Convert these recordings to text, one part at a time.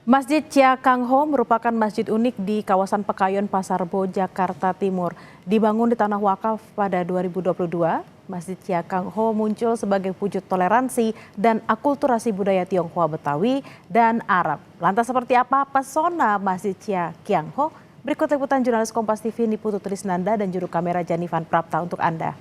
Masjid Cia Kang Ho merupakan masjid unik di kawasan Pekayon, Pasar Rebo, Jakarta Timur. Dibangun di tanah wakaf pada 2022, Masjid Cia Kang Ho muncul sebagai wujud toleransi dan akulturasi budaya Tionghoa Betawi dan Arab. Lantas seperti apa pesona Masjid Cia Kang Ho? Berikut liputan jurnalis Kompas TV Niputu Trisnanda dan juru kamera Janivan Prapta untuk Anda.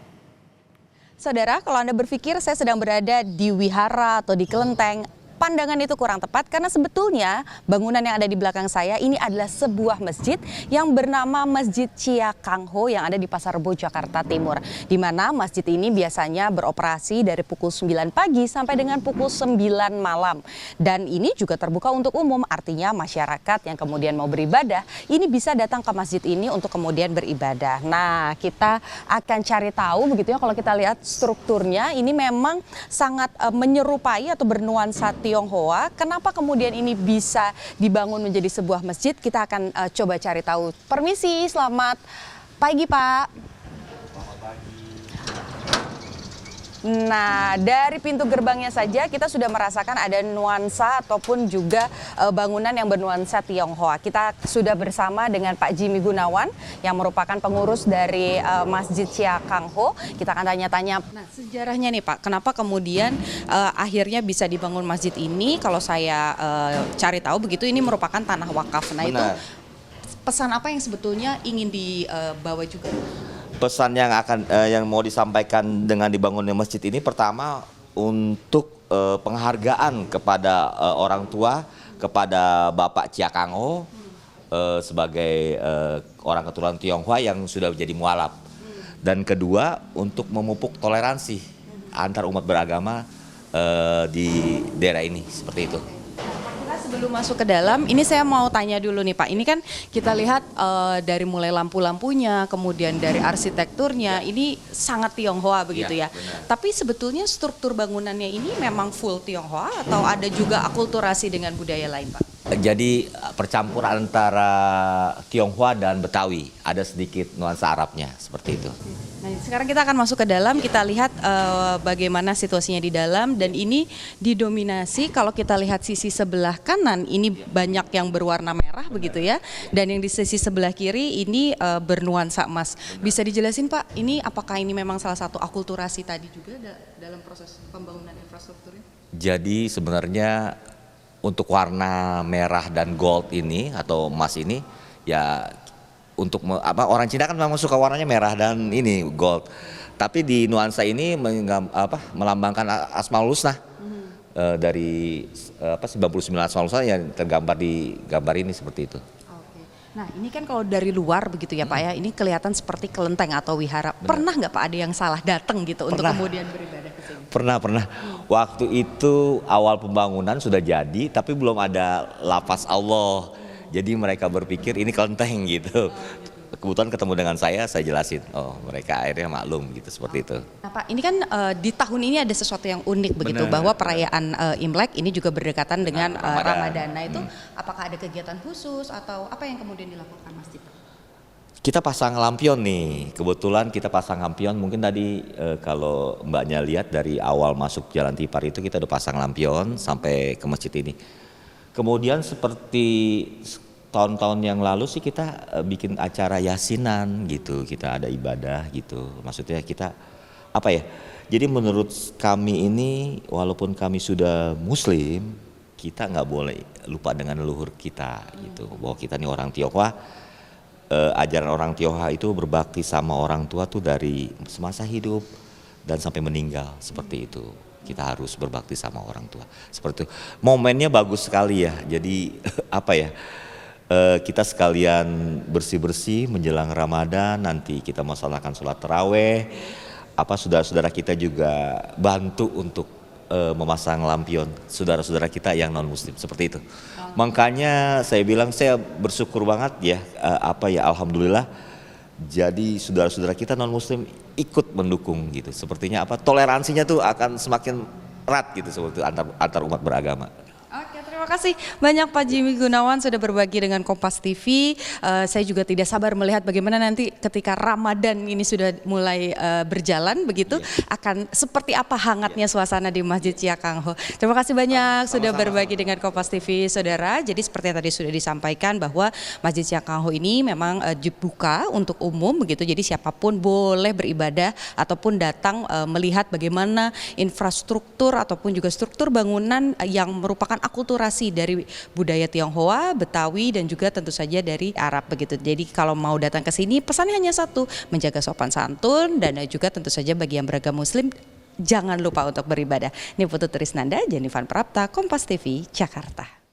Saudara, kalau Anda berpikir saya sedang berada di wihara atau di kelenteng, pandangan itu kurang tepat karena sebetulnya bangunan yang ada di belakang saya ini adalah sebuah masjid yang bernama Masjid Cia Kang Ho yang ada di Pasar Rebo, Jakarta Timur. Di mana masjid ini biasanya beroperasi dari pukul 9 pagi sampai dengan pukul 9 malam. Dan ini juga terbuka untuk umum, artinya masyarakat yang kemudian mau beribadah ini bisa datang ke masjid ini untuk kemudian beribadah. Nah, kita akan cari tahu begitu ya, kalau kita lihat strukturnya ini memang sangat menyerupai atau bernuansa Tionghoa. Kenapa kemudian ini bisa dibangun menjadi sebuah masjid? Kita akan coba cari tahu. Permisi, selamat pagi Pak. Selamat pagi. Nah, dari pintu gerbangnya saja kita sudah merasakan ada nuansa ataupun juga bangunan yang bernuansa Tionghoa. Kita sudah bersama dengan Pak Jimmy Gunawan yang merupakan pengurus dari Masjid Cia Kang Ho. Kita akan tanya-tanya. Nah, sejarahnya nih Pak, kenapa kemudian akhirnya bisa dibangun masjid ini? Kalau saya cari tahu begitu, ini merupakan tanah wakaf. Nah, itu pesan apa yang sebetulnya ingin dibawa juga? Pesan yang mau disampaikan dengan dibangunnya masjid ini, pertama untuk penghargaan kepada orang tua, kepada Bapak Cia Kang Ho sebagai orang keturunan Tionghoa yang sudah menjadi mualaf. Dan kedua untuk memupuk toleransi antar umat beragama di daerah ini, seperti itu. Sebelum masuk ke dalam, ini saya mau tanya dulu nih Pak. Ini kan kita lihat dari mulai lampu-lampunya, kemudian dari arsitekturnya, ini sangat Tionghoa begitu ya. Benar. Tapi sebetulnya struktur bangunannya ini memang full Tionghoa atau ada juga akulturasi dengan budaya lain Pak? Jadi percampuran antara Tionghoa dan Betawi, ada sedikit nuansa Arabnya, seperti itu. Nah, sekarang kita akan masuk ke dalam, kita lihat bagaimana situasinya di dalam, dan ini didominasi kalau kita lihat sisi sebelah kanan ini banyak yang berwarna merah begitu ya, dan yang di sisi sebelah kiri ini bernuansa emas. Bisa dijelasin Pak, ini apakah ini memang salah satu akulturasi tadi juga dalam proses pembangunan infrastrukturnya? Jadi sebenarnya untuk warna merah dan gold ini atau emas ini ya untuk orang Cina kan memang suka warnanya merah dan ini gold. Tapi di nuansa ini melambangkan Asmaul Husna dari 99 Asmaul Husna yang tergambar di gambar ini, seperti itu. Nah, ini kan kalau dari luar begitu ya Pak ya, ini kelihatan seperti kelenteng atau wihara. Benar. Pernah nggak Pak ada yang salah datang gitu untuk kemudian beribadah ke sini? Pernah. Waktu itu awal pembangunan sudah jadi, tapi belum ada lafaz Allah. Jadi mereka berpikir ini kelenteng gitu. Kebetulan ketemu dengan saya jelasin. Oh, mereka akhirnya maklum gitu, seperti itu. Nah Pak, ini kan di tahun ini ada sesuatu yang unik begitu, bahwa perayaan Imlek ini juga berdekatan dengan Ramadan. Nah itu apakah ada kegiatan khusus atau apa yang kemudian dilakukan Masjid? Kita pasang lampion nih, kebetulan kita pasang lampion. Mungkin tadi kalau mbaknya lihat dari awal masuk Jalan Tipar itu kita udah pasang lampion sampai ke masjid ini. Kemudian seperti tahun-tahun yang lalu sih kita bikin acara yasinan gitu, kita ada ibadah gitu. Maksudnya kita apa ya? Jadi menurut kami ini, walaupun kami sudah Muslim, kita nggak boleh lupa dengan leluhur kita gitu. Bahwa kita nih orang Tionghoa. Ajaran orang Tionghoa itu berbakti sama orang tua tuh dari semasa hidup dan sampai meninggal, seperti itu. Kita harus berbakti sama orang tua, seperti itu. Momennya bagus sekali ya. Jadi apa ya? Kita sekalian bersih-bersih menjelang Ramadan, nanti kita melaksanakan sholat taraweh. Saudara-saudara kita juga bantu untuk memasang lampion saudara-saudara kita yang non muslim, seperti itu. Makanya saya bilang saya bersyukur banget ya, alhamdulillah. Jadi saudara-saudara kita non muslim ikut mendukung gitu. Sepertinya toleransinya tuh akan semakin erat gitu, seperti antar umat beragama. Oke, terima Terima kasih banyak Pak Jimmy Gunawan sudah berbagi dengan Kompas TV. Saya juga tidak sabar melihat bagaimana nanti ketika Ramadan ini sudah mulai berjalan begitu, akan seperti apa hangatnya suasana di Masjid Cia Kang Ho. Terima kasih banyak sudah berbagi dengan Kompas TV, saudara. Jadi seperti yang tadi sudah disampaikan bahwa Masjid Cia Kang Ho ini memang dibuka untuk umum begitu. Jadi siapapun boleh beribadah ataupun datang melihat bagaimana infrastruktur ataupun juga struktur bangunan yang merupakan akulturasi dari budaya Tionghoa, Betawi dan juga tentu saja dari Arab begitu. Jadi kalau mau datang ke sini pesannya hanya satu, menjaga sopan santun dan juga tentu saja bagi yang beragama Muslim jangan lupa untuk beribadah. Ini Putu Trisnanda, Jenifan Prapta, Kompas TV, Jakarta.